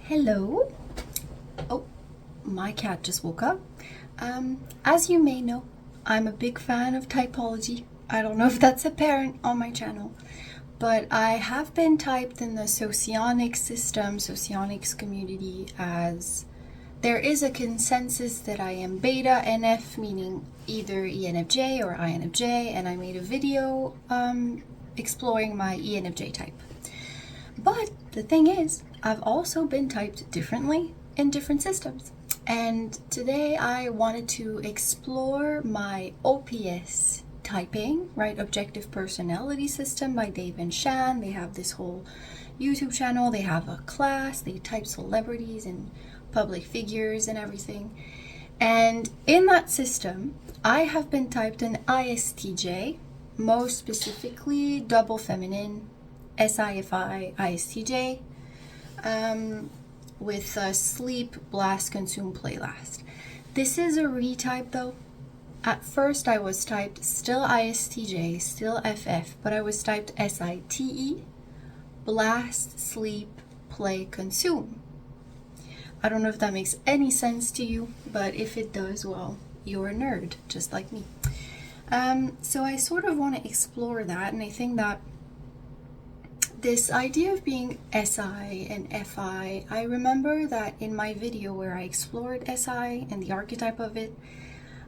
Hello. Oh, my cat just woke up. As you may know, I'm a big fan of typology. I don't know if that's apparent on my channel, but I have been typed in the socionics system, socionics community, as there is a consensus that I am beta NF, meaning either ENFJ or INFJ, and I made a video exploring my ENFJ type. But the thing is, I've also been typed differently in different systems. And today I wanted to explore my OPS typing, right? Objective Personality System by Dave and Shan. They have this whole YouTube channel. They have a class. They type celebrities and public figures and everything. And in that system, I have been typed an ISTJ, most specifically double feminine, Si-Fi ISTJ, with sleep, blast, consume, play last. This is a retype though. At first I was typed still ISTJ, still FF, but I was typed Si-Te, blast, sleep, play, consume. I don't know if that makes any sense to you, but if it does, well, you're a nerd, just like me. So I sort of want to explore that, and I think that this idea of being SI and FI, I remember that in my video where I explored SI and the archetype of it,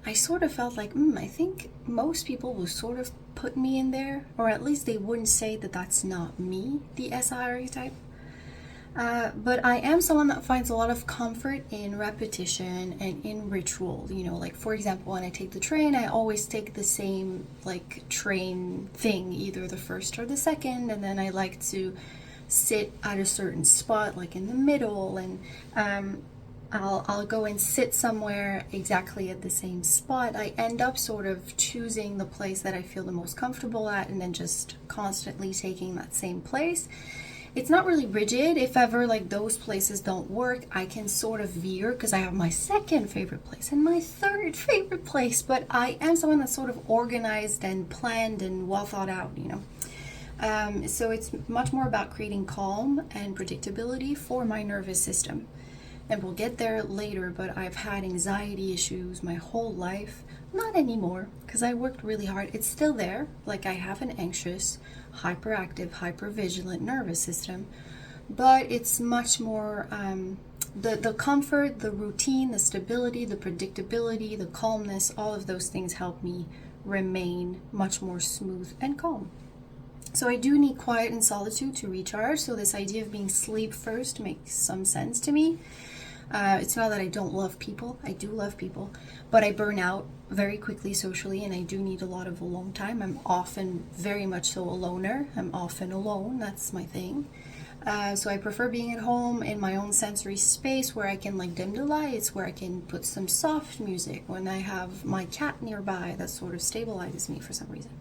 I sort of felt like, I think most people will sort of put me in there, or at least they wouldn't say that that's not me, the SI archetype. But I am someone that finds a lot of comfort in repetition and in ritual. You know, like for example, when I take the train, I always take the same like train thing, either the first or the second, and then I like to sit at a certain spot, like in the middle, and I'll go and sit somewhere exactly at the same spot. I end up sort of choosing the place that I feel the most comfortable at, and then just constantly taking that same place. It's not really rigid. If ever like those places don't work, I can sort of veer because I have my second favorite place and my third favorite place, but I am someone that's sort of organized and planned and well thought out, you know. So it's much more about creating calm and predictability for my nervous system. And we'll get there later, but I've had anxiety issues my whole life. Not anymore, because I worked really hard. It's still there. Like I have an anxious, hyperactive, hypervigilant nervous system, but it's much more the comfort, the routine, the stability, the predictability, the calmness, all of those things help me remain much more smooth and calm. So I do need quiet and solitude to recharge. So this idea of being sleep first makes some sense to me. It's not that I don't love people. I do love people, but I burn out very quickly socially, and I do need a lot of alone time. I'm often very much so a loner. I'm often alone. That's my thing. So I prefer being at home in my own sensory space where I can like dim the lights, where I can put some soft music. When I have my cat nearby, that sort of stabilizes me for some reason.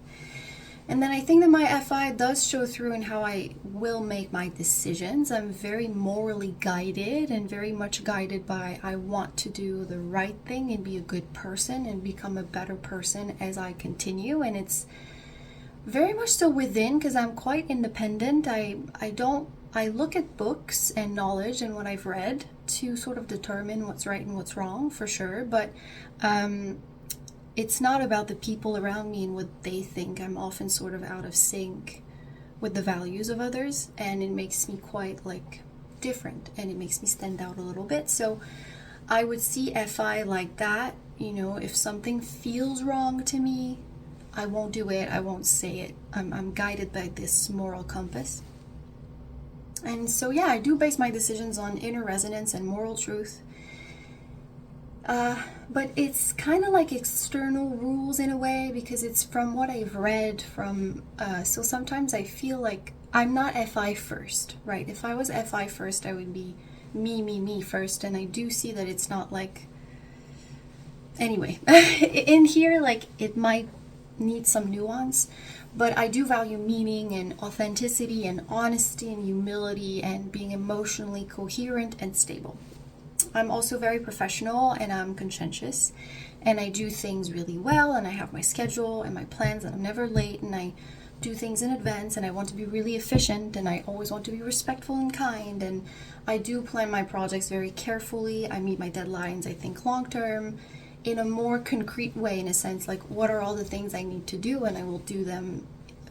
And then I think that my FI does show through in how I will make my decisions. I'm very morally guided and very much guided by I want to do the right thing and be a good person and become a better person as I continue. And it's very much so within, because I'm quite independent. I look at books and knowledge and what I've read to sort of determine what's right and what's wrong, for sure. But it's not about the people around me and what they think. I'm often sort of out of sync with the values of others, and it makes me quite like different, and it makes me stand out a little bit. So I would see FI like that. You know, if something feels wrong to me, I won't do it. I won't say it. I'm guided by this moral compass. And so yeah, I do base my decisions on inner resonance and moral truth. But it's kind of like external rules in a way, because it's from what I've read from, so sometimes I feel like I'm not FI first, right? If I was FI first, I would be me first, and I do see that it's not like, anyway, in here, like it might need some nuance, but I do value meaning and authenticity and honesty and humility and being emotionally coherent and stable. I'm also very professional, and I'm conscientious, and I do things really well, and I have my schedule and my plans, and I'm never late, and I do things in advance, and I want to be really efficient, and I always want to be respectful and kind, and I do plan my projects very carefully. I meet my deadlines, I think long term, in a more concrete way, in a sense, like what are all the things I need to do, and I will do them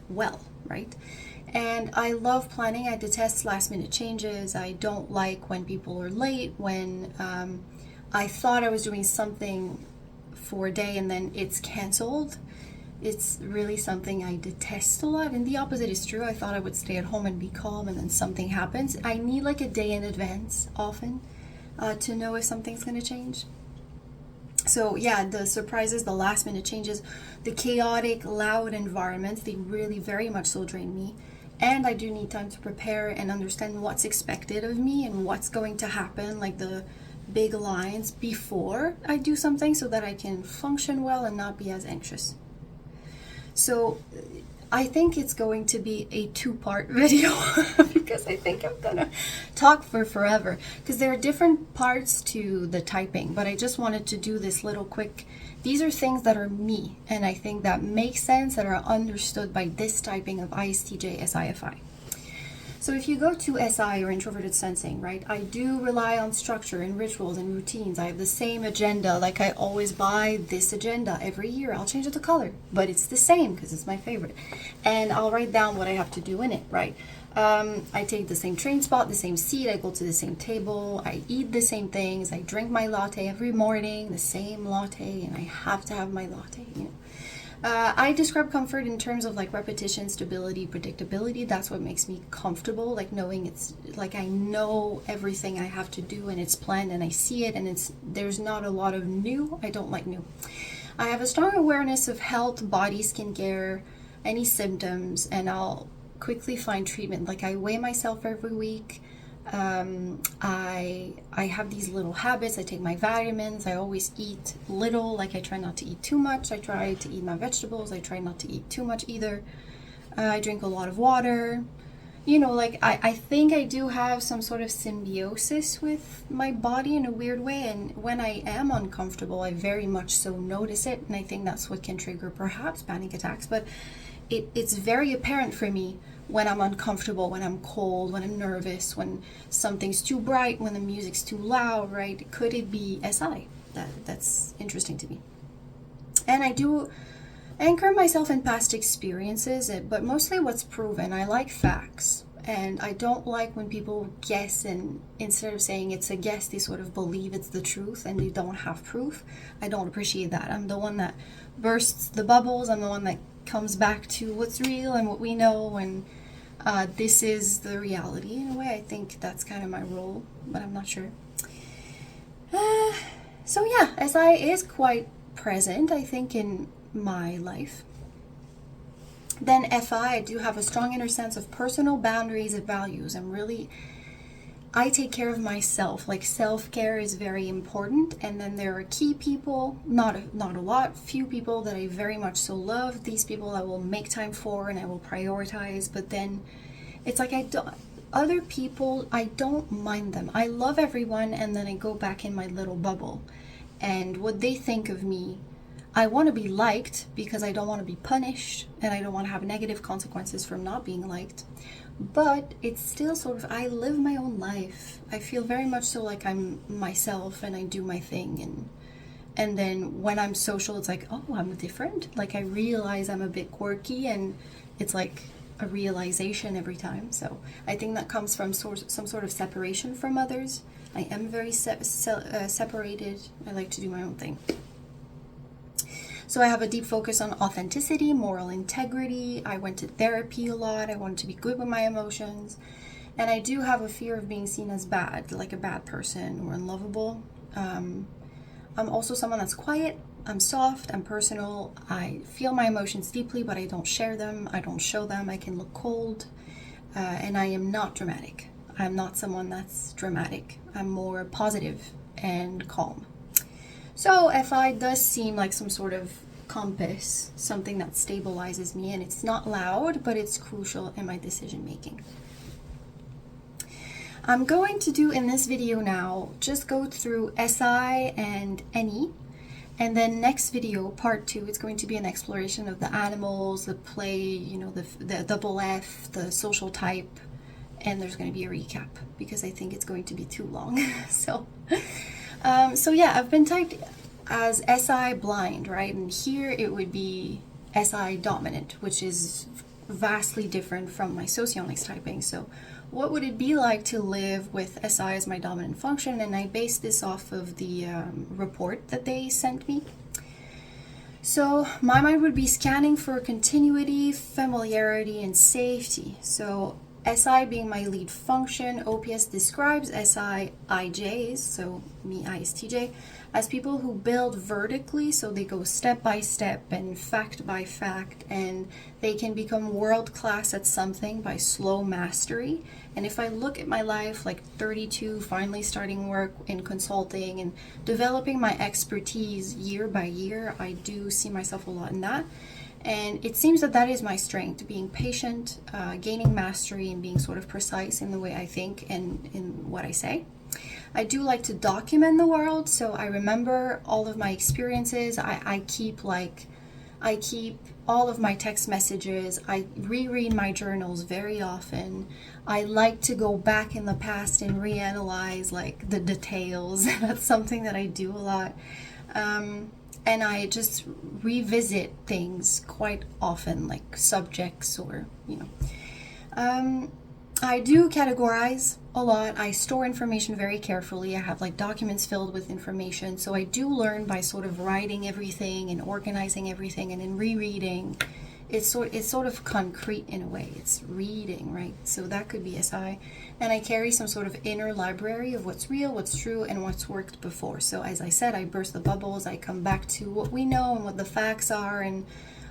well, right? And I love planning. I detest last minute changes. I don't like when people are late, when I thought I was doing something for a day and then it's canceled. It's really something I detest a lot. And the opposite is true. I thought I would stay at home and be calm, and then something happens. I need like a day in advance often to know if something's going to change. So yeah, the surprises, the last minute changes, the chaotic, loud environments, they really very much so drain me. And I do need time to prepare and understand what's expected of me and what's going to happen, like the big lines before I do something, so that I can function well and not be as anxious. So I think it's going to be a 2-part video because I think I'm gonna talk for forever, because there are different parts to the typing, but I just wanted to do this little quick. These are things that are me, and I think that make sense, that are understood by this typing of ISTJ Si-Fi. So if you go to SI, or Introverted Sensing, right, I do rely on structure and rituals and routines. I have the same agenda. Like, I always buy this agenda every year. I'll change the color, but it's the same because it's my favorite. And I'll write down what I have to do in it, right? I take the same train spot, the same seat, I go to the same table, I eat the same things, I drink my latte every morning, the same latte, and I have to have my latte, you know. I describe comfort in terms of like repetition, stability, predictability. That's what makes me comfortable, like knowing it's like I know everything I have to do and it's planned and I see it, and there's not a lot of new. I don't like new. I have a strong awareness of health, body, skincare, any symptoms, and I'll quickly find treatment. Like, I weigh myself every week. I have these little habits. I take my vitamins. I always eat little. Like, I try not to eat too much. I try to eat my vegetables. I try not to eat too much either. I drink a lot of water. You know, like, I think I do have some sort of symbiosis with my body in a weird way, and when I am uncomfortable, I very much so notice it, and I think that's what can trigger perhaps panic attacks. But it's very apparent for me when I'm uncomfortable, when I'm cold, when I'm nervous, when something's too bright, when the music's too loud, right? Could it be SI? That's interesting to me. And I do anchor myself in past experiences, but mostly what's proven. I like facts, and I don't like when people guess, and instead of saying it's a guess, they sort of believe it's the truth and they don't have proof. I don't appreciate that. I'm the one that bursts the bubbles. I'm the one that comes back to what's real and what we know, and this is the reality. In a way, I think that's kind of my role, but I'm not sure. So yeah, SI is quite present, I think, in my life. Then FI, I do have a strong inner sense of personal boundaries and values. I take care of myself. Like, self-care is very important. And then there are key people, not a lot, few people that I very much so love. These people I will make time for and I will prioritize. But then it's like other people, I don't mind them. I love everyone, and then I go back in my little bubble. And what they think of me, I want to be liked because I don't want to be punished, and I don't want to have negative consequences from not being liked. But it's still sort of, I live my own life. I feel very much so like I'm myself and I do my thing. And then when I'm social, it's like, oh, I'm different. Like, I realize I'm a bit quirky, and it's like a realization every time. So I think that comes from some sort of separation from others. I am very separated. I like to do my own thing. So I have a deep focus on authenticity, moral integrity. I went to therapy a lot. I wanted to be good with my emotions. And I do have a fear of being seen as bad, like a bad person or unlovable. I'm also someone that's quiet. I'm soft. I'm personal. I feel my emotions deeply, but I don't share them. I don't show them. I can look cold. And I am not dramatic. I'm not someone that's dramatic. I'm more positive and calm. So FI does seem like some sort of compass, something that stabilizes me, and it's not loud, but it's crucial in my decision making. I'm going to do in this video now, just go through SI and NE, And then next video, part 2, it's going to be an exploration of the animals, the play, you know, the double F, the social type, and there's going to be a recap because I think it's going to be too long. So yeah, I've been typed as SI blind, right? And here it would be SI dominant, which is vastly different from my socionics typing. So what would it be like to live with SI as my dominant function? And I based this off of the report that they sent me. So my mind would be scanning for continuity, familiarity, and safety. So SI being my lead function, OPS describes SI IJs, so me ISTJ, as people who build vertically, so they go step by step and fact by fact, and they can become world class at something by slow mastery. And if I look at my life, like 32, finally starting work in consulting and developing my expertise year by year, I do see myself a lot in that. And it seems that that is my strength, being patient, gaining mastery, and being sort of precise in the way I think and in what I say. I do like to document the world, so I remember all of my experiences. I keep all of my text messages. I reread my journals very often. I like to go back in the past and reanalyze like the details. That's something that I do a lot. And I just revisit things quite often, like subjects or, you know. I do categorize a lot. I store information very carefully. I have like documents filled with information. So I do learn by sort of writing everything and organizing everything, and then rereading. It's sort of concrete in a way. It's reading, right? So that could be SI. And I carry some sort of inner library of what's real, what's true, and what's worked before. So as I said, I burst the bubbles. I come back to what we know and what the facts are and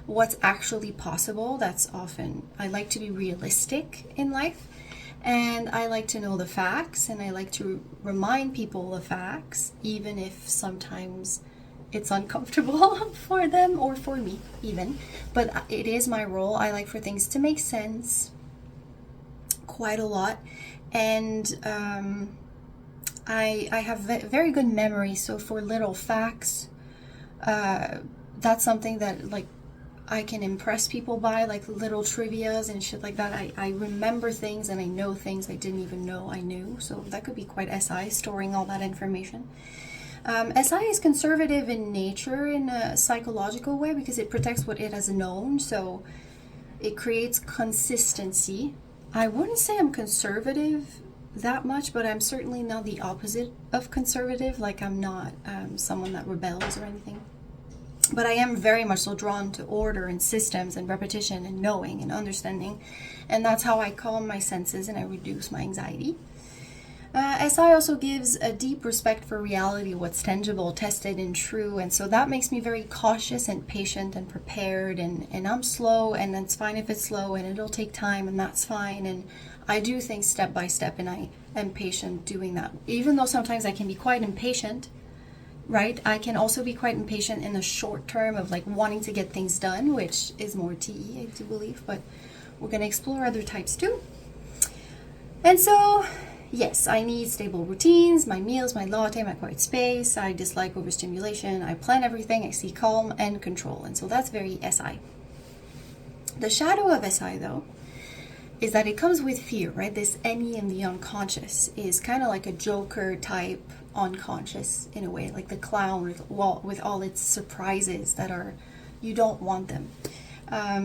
what's actually possible. That's often, I like to be realistic in life. And I like to know the facts, and I like to remind people the facts, even if sometimes it's uncomfortable for them or for me even. But it is my role. I like for things to make sense quite a lot. And I have very good memory. So for little facts, that's something that like I can impress people by, like little trivias and shit like that. I remember things and I know things I didn't even know I knew. So that could be quite SI, storing all that information. SI is conservative in nature in a psychological way because it protects what it has known. So it creates consistency. I wouldn't say I'm conservative that much, but I'm certainly not the opposite of conservative. Like I'm not someone that rebels or anything. But I am very much so drawn to order and systems and repetition and knowing and understanding. And that's how I calm my senses and I reduce my anxiety. SI also gives a deep respect for reality, what's tangible, tested, and true. And so that makes me very cautious and patient and prepared. And I'm slow, and it's fine if it's slow, and it'll take time, and that's fine. And I do things step by step, and I am patient doing that. Even though sometimes I can be quite impatient, right? I can also be quite impatient in the short term of like wanting to get things done, which is more TE, I do believe, but we're going to explore other types too. And so, yes, I need stable routines, my meals, my latte, my quiet space. I dislike overstimulation. I plan everything. I see calm and control. And so that's very SI. The shadow of SI, though, is that it comes with fear, right? This any in the unconscious is kind of like a Joker type unconscious in a way, like the clown with all its surprises that are, you don't want them.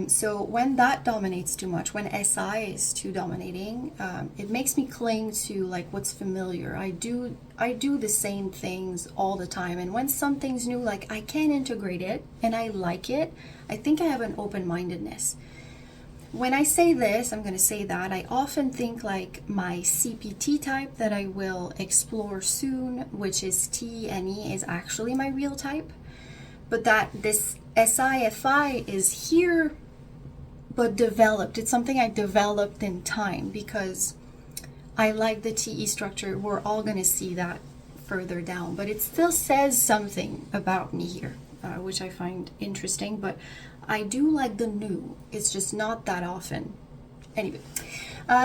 So when that dominates too much, when SI is too dominating, it makes me cling to like what's familiar. I do the same things all the time, and when something's new, like I can integrate it and I like it, I think I have an open-mindedness. When I say this, I'm going to say that, I often think like my CPT type that I will explore soon, which is T and E, is actually my real type. But that this Si-Fi is here, but developed. It's something I developed in time because I like the TE structure. We're all going to see that further down. But it still says something about me here, which I find interesting. But I do like the new. It's just not that often. Anyway,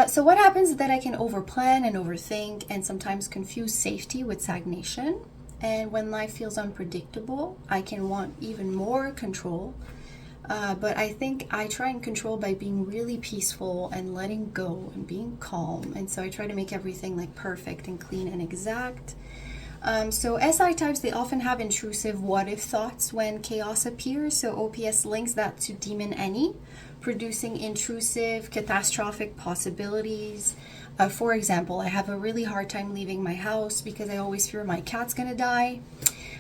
so what happens is that I can overplan and overthink and sometimes confuse safety with stagnation. and when life feels unpredictable, I can want even more control. But I think I try and control by being really peaceful and letting go and being calm. And so I try to make everything like perfect and clean and exact. So SI types, they often have intrusive what if thoughts when chaos appears. So OPS links that to demon any, producing intrusive, catastrophic possibilities. For example, I have a really hard time leaving my house because I always fear my cat's gonna die.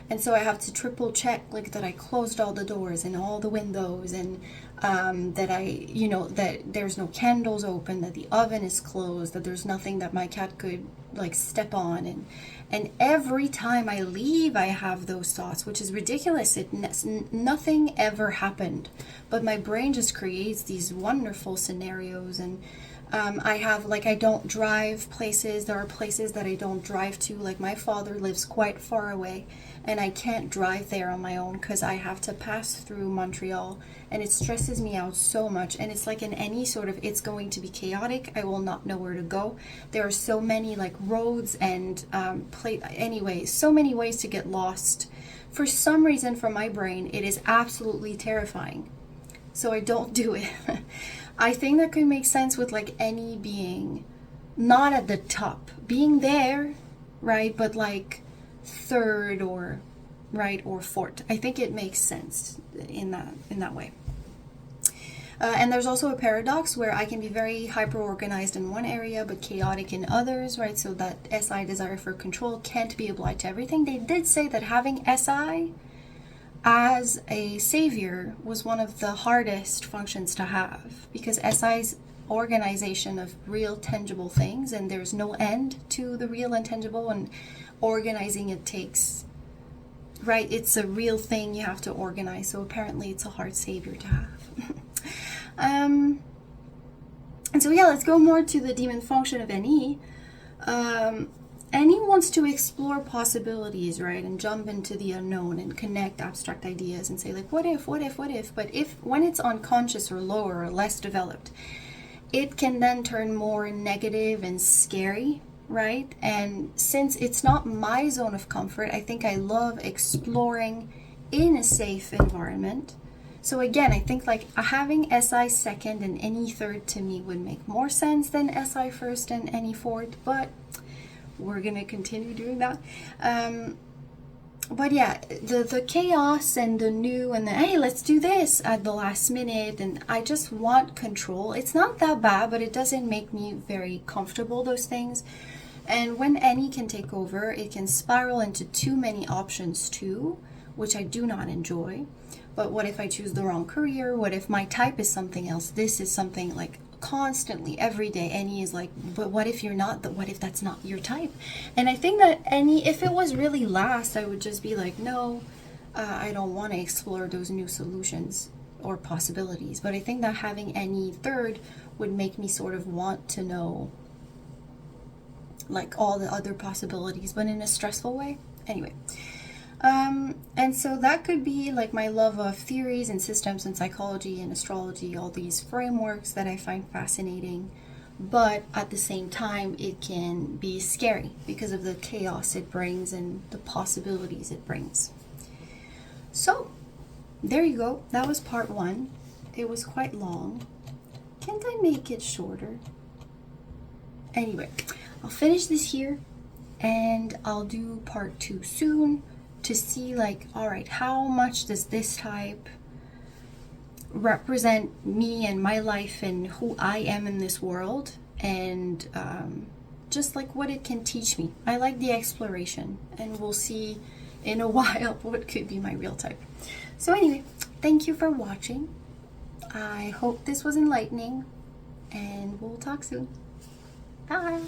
And so I have to triple check like that I closed all the doors and all the windows, and that that there's no candles open, that the oven is closed, that there's nothing that my cat could like step on. And every time I leave, I have those thoughts, which is ridiculous. Nothing ever happened, but my brain just creates these wonderful scenarios. And I don't drive places. There are places that I don't drive to. Like my father lives quite far away, and I can't drive there on my own because I have to pass through Montreal, and it stresses me out so much. And it's like in any sort of, it's going to be chaotic. I will not know where to go. There are so many like roads and anyway, so many ways to get lost. For some reason, for my brain, it is absolutely terrifying. So I don't do it. I think that could make sense with like any being, not at the top, being there, right? But like third or fourth. I think it makes sense in that way. And there's also a paradox where I can be very hyper organized in one area but chaotic in others, right? So that SI desire for control can't be applied to everything. They did say that having SI as a savior was one of the hardest functions to have, because SI's organization of real tangible things, and there's no end to the real and tangible, and organizing it takes, right? It's a real thing you have to organize. So apparently it's a hard savior to have. And so yeah, let's go more to the demon function of NE. NE wants to explore possibilities, right? And jump into the unknown and connect abstract ideas and say like, what if? But when it's unconscious or lower or less developed, it can then turn more negative and scary, right? And since it's not my zone of comfort, I think I love exploring in a safe environment. So again, I think like having SI second and NE third to me would make more sense than SI first and NE fourth, but we're gonna continue doing that. But yeah, the chaos and the new and the hey, let's do this at the last minute, and I just want control. It's not that bad, but it doesn't make me very comfortable, those things. And when NE can take over, it can spiral into too many options too, which I do not enjoy. But what if I choose the wrong career? What if my type is something else? This is something like constantly every day. NE is like, but what if you're not? What if that's not your type? And I think that NE, if it was really last, I would just be like, no, I don't want to explore those new solutions or possibilities. But I think that having NE third would make me sort of want to know like all the other possibilities, but in a stressful way. Anyway. And so that could be like my love of theories and systems and psychology and astrology, all these frameworks that I find fascinating. But at the same time, it can be scary because of the chaos it brings and the possibilities it brings. So there you go. That was part 1. It was quite long. Can't I make it shorter? Anyway, I'll finish this here and I'll do part 2 soon, to see like, all right, how much does this type represent me and my life and who I am in this world, and just like what it can teach me. I like the exploration, and we'll see in a while what could be my real type. So anyway, thank you for watching. I hope this was enlightening, and we'll talk soon. Bye.